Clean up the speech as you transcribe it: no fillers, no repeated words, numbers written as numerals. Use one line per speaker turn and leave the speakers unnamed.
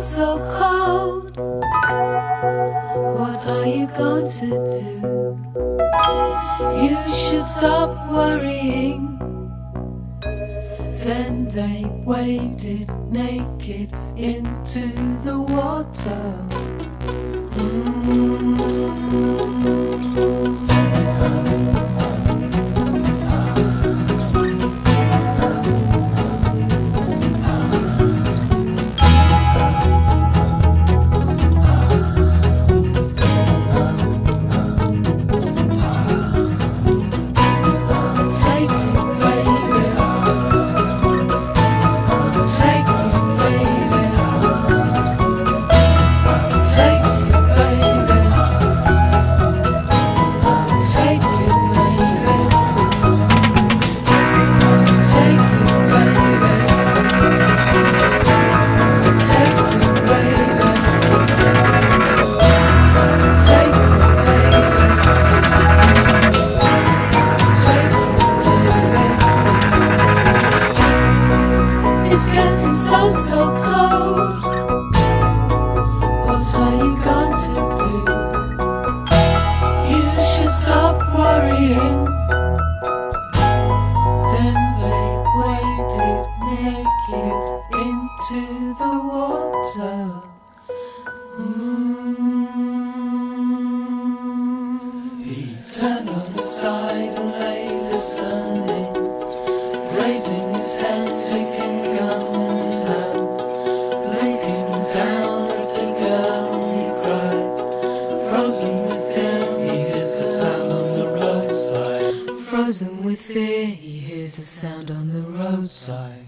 So cold. What are you going to do? You should stop worrying. Then they waded naked into the water. So cold. What are you going to do? You should stop worrying. Then they waded naked into the water. He turned on his side and lay listening, raising his hand, taking gun in his hand. Down at the girl he cried, frozen with fear, he hears the sound on the roadside. Frozen with fear, he hears a sound on the roadside.